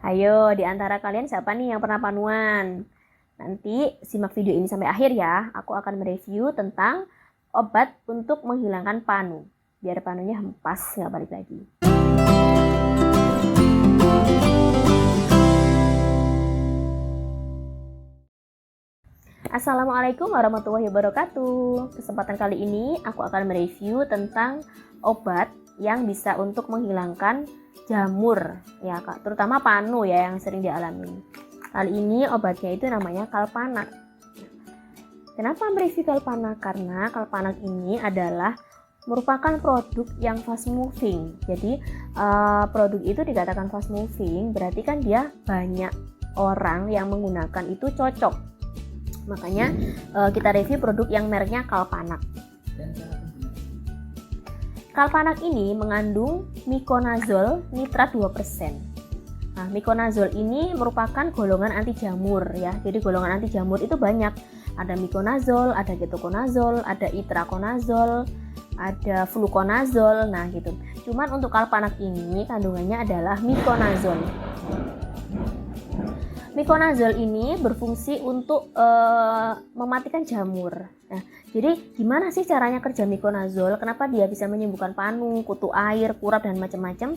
Ayo, di antara kalian siapa nih yang pernah panuan? Nanti simak video ini sampai akhir ya. Aku akan mereview tentang obat untuk menghilangkan panu. Biar panunya hempas, nggak balik lagi. Assalamualaikum warahmatullahi wabarakatuh. Kesempatan kali ini aku akan mereview tentang obat yang bisa untuk menghilangkan jamur ya Kak, terutama panu ya yang sering dialami. Kali ini obatnya itu namanya Kalpanak. Kenapa mereview Kalpanak? Karena Kalpanak ini adalah merupakan produk yang fast moving. Jadi produk itu dikatakan fast moving berarti kan dia banyak orang yang menggunakan itu cocok. Makanya kita review produk yang mereknya Kalpanak. Kalpanak ini mengandung miconazole nitrat 2%. Nah, miconazole ini merupakan golongan anti jamur ya. Jadi golongan anti jamur itu banyak. Ada miconazole, ada ketoconazole, ada itraconazole, ada fluconazole. Nah, gitu. Cuman untuk Kalpanak ini kandungannya adalah miconazole. Miconazole ini berfungsi untuk mematikan jamur. Nah, jadi gimana sih caranya kerja miconazole? Kenapa dia bisa menyembuhkan panu, kutu air, kurap dan macam-macam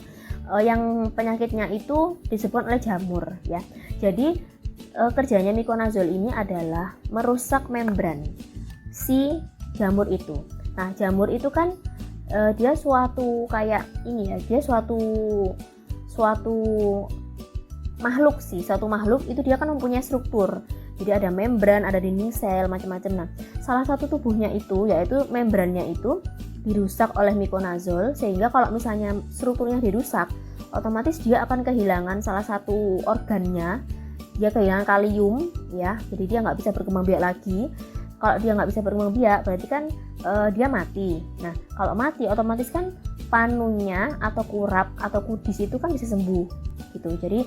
yang penyakitnya itu disebabkan oleh jamur ya. Jadi kerjanya miconazole ini adalah merusak membran si jamur itu. Nah, jamur itu kan dia suatu kayak ini ya, dia suatu makhluk sih, suatu makhluk itu dia kan mempunyai struktur. Jadi ada membran, ada dinding sel, macam-macam. Nah, salah satu tubuhnya itu yaitu membrannya itu dirusak oleh miconazole sehingga kalau misalnya strukturnya dirusak, otomatis dia akan kehilangan salah satu organnya. Dia kehilangan kalium ya, jadi dia nggak bisa berkembang biak lagi. Kalau dia nggak bisa berkembang biak, berarti kan dia mati. Nah, kalau mati otomatis kan panunya atau kurap atau kudis itu kan bisa sembuh gitu. Jadi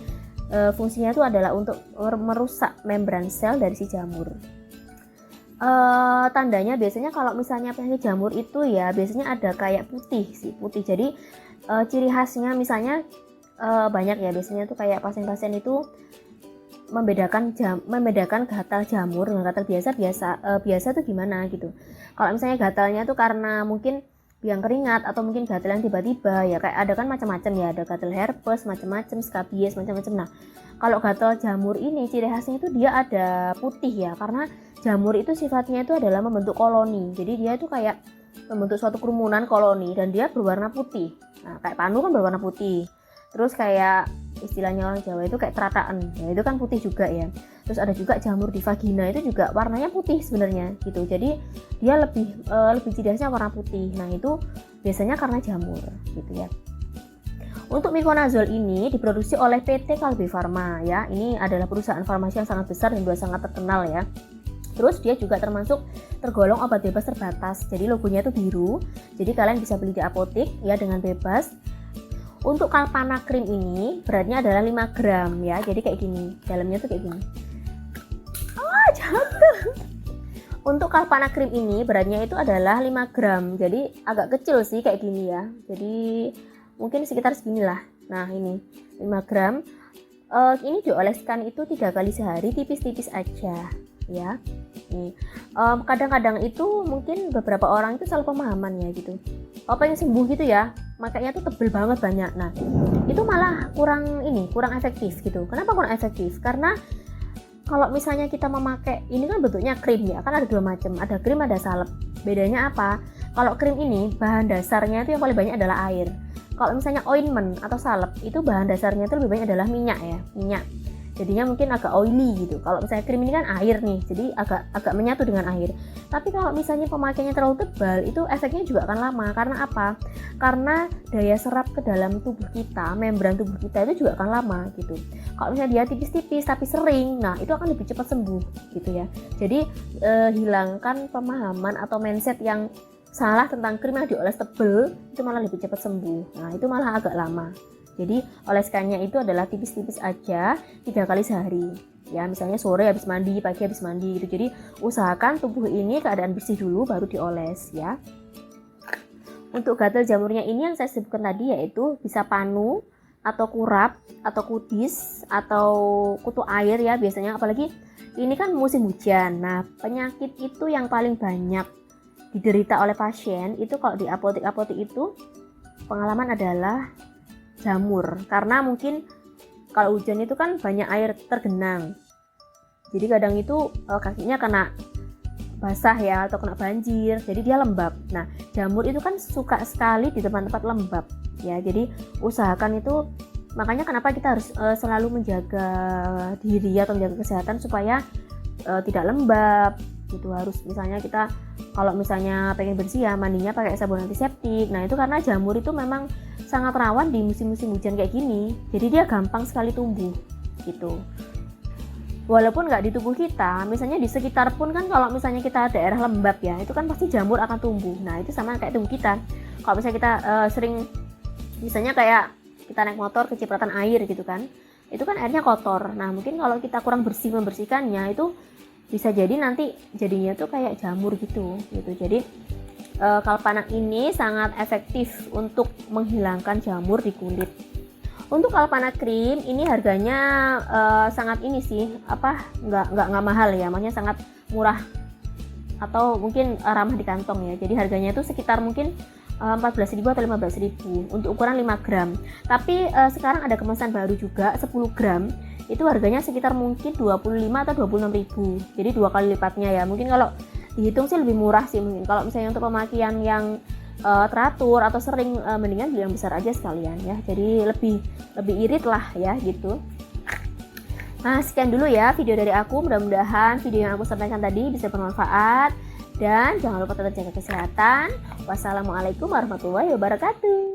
fungsinya itu adalah untuk merusak membran sel dari si jamur. Tandanya biasanya kalau misalnya penyakit jamur itu ya biasanya ada kayak putih. Jadi ciri khasnya misalnya banyak ya, biasanya tuh kayak pasien-pasien itu membedakan gatal jamur dengan gatal biasa tuh gimana gitu. Kalau misalnya gatalnya tuh karena mungkin biang keringat atau mungkin gatal yang tiba-tiba ya, kayak ada kan macam-macam ya, ada gatal herpes macam-macam, skabies macam-macam. Nah, kalau gatal jamur ini ciri khasnya itu dia ada putih ya, karena jamur itu sifatnya itu adalah membentuk koloni. Jadi dia itu kayak membentuk suatu kerumunan koloni dan dia berwarna putih. Nah, kayak panu kan berwarna putih. Terus kayak istilahnya orang Jawa itu kayak terataan, ya itu kan putih juga ya. Terus ada juga jamur di vagina itu juga warnanya putih sebenarnya gitu. Jadi dia lebih ciri khasnya warna putih. Nah, itu biasanya karena jamur gitu ya. Untuk miconazole ini diproduksi oleh PT Kalbe Farma ya. Ini adalah perusahaan farmasi yang sangat besar dan juga sangat terkenal ya. Terus dia juga tergolong obat bebas terbatas. Jadi logonya itu biru. Jadi kalian bisa beli di apotek ya dengan bebas. Untuk Kalpanak Krim ini beratnya adalah 5 gram ya. Jadi kayak gini. Dalamnya tuh kayak gini. Jatuh. Untuk Kalpanak Krim ini beratnya itu adalah 5 gram. Jadi agak kecil sih kayak gini ya. Jadi mungkin sekitar seginilah. Nah, ini 5 gram. Ini dioleskan itu 3 kali sehari, tipis-tipis aja ya. Nih, kadang-kadang itu mungkin beberapa orang itu salah pemahaman ya gitu. Pengen sembuh gitu ya, makanya tuh tebel banget banyak. Nah, itu malah kurang efektif gitu. Kenapa kurang efektif? Karena kalau misalnya kita memakai ini kan bentuknya krim ya, kan ada 2 macam, ada krim ada salep. Bedanya apa? Kalau krim ini bahan dasarnya itu yang paling banyak adalah air. Kalau misalnya ointment atau salep itu bahan dasarnya itu lebih banyak adalah minyak ya, minyak. Jadinya mungkin agak oily gitu. Kalau misalnya krim ini kan air nih, jadi agak menyatu dengan air. Tapi kalau misalnya pemakaiannya terlalu tebal, itu efeknya juga akan lama. Karena apa? Karena daya serap ke dalam tubuh kita, membran tubuh kita itu juga akan lama gitu. Kalau misalnya dia tipis-tipis tapi sering, nah itu akan lebih cepat sembuh gitu ya. Jadi hilangkan pemahaman atau mindset yang salah tentang krim yang dioles tebel itu malah lebih cepat sembuh. Nah, itu malah agak lama. Jadi oleskannya itu adalah tipis-tipis aja 3 kali sehari. Ya, misalnya sore habis mandi, pagi habis mandi gitu. Jadi usahakan tubuh ini keadaan bersih dulu baru dioles ya. Untuk gatal jamurnya ini yang saya sebutkan tadi yaitu bisa panu atau kurap atau kudis atau kutu air ya biasanya, apalagi ini kan musim hujan. Nah, penyakit itu yang paling banyak diderita oleh pasien itu kalau di apotek-apotek itu pengalaman adalah jamur, karena mungkin kalau hujan itu kan banyak air tergenang, jadi kadang itu kakinya kena basah ya atau kena banjir, jadi dia lembab. Nah, jamur itu kan suka sekali di tempat-tempat lembab ya, jadi usahakan itu, makanya kenapa kita harus selalu menjaga diri atau menjaga kesehatan supaya tidak lembab gitu. Harus misalnya kita kalau misalnya pengen bersih ya mandinya pakai sabun antiseptik. Nah, itu karena jamur itu memang sangat rawan di musim-musim hujan kayak gini, jadi dia gampang sekali tumbuh gitu. Walaupun nggak di tubuh kita, misalnya di sekitar pun kan, kalau misalnya kita daerah lembab ya, itu kan pasti jamur akan tumbuh. Nah, itu sama kayak tubuh kita. Kalau misalnya kita sering, misalnya kayak kita naik motor kecipratan air gitu kan, itu kan airnya kotor. Nah, mungkin kalau kita kurang bersih membersihkannya, itu bisa jadi nanti jadinya tuh kayak jamur gitu. Jadi Kalpanak ini sangat efektif untuk menghilangkan jamur di kulit. Untuk Kalpanak Cream ini harganya sangat ini sih, nggak mahal ya, maksudnya sangat murah atau mungkin ramah di kantong ya. Jadi harganya itu sekitar mungkin 14.000 atau 15.000 untuk ukuran 5 gram. Tapi sekarang ada kemasan baru juga 10 gram. Itu harganya sekitar mungkin 25 atau 26.000. Jadi 2 kali lipatnya ya. Mungkin kalau dihitung sih lebih murah sih mungkin. Kalau misalnya untuk pemakaian yang teratur atau sering, mendingan beli yang besar aja sekalian ya. Jadi lebih irit lah ya gitu. Nah, sekian dulu ya video dari aku. Mudah-mudahan video yang aku sampaikan tadi bisa bermanfaat. Dan jangan lupa tetap jaga kesehatan. Wassalamualaikum warahmatullahi wabarakatuh.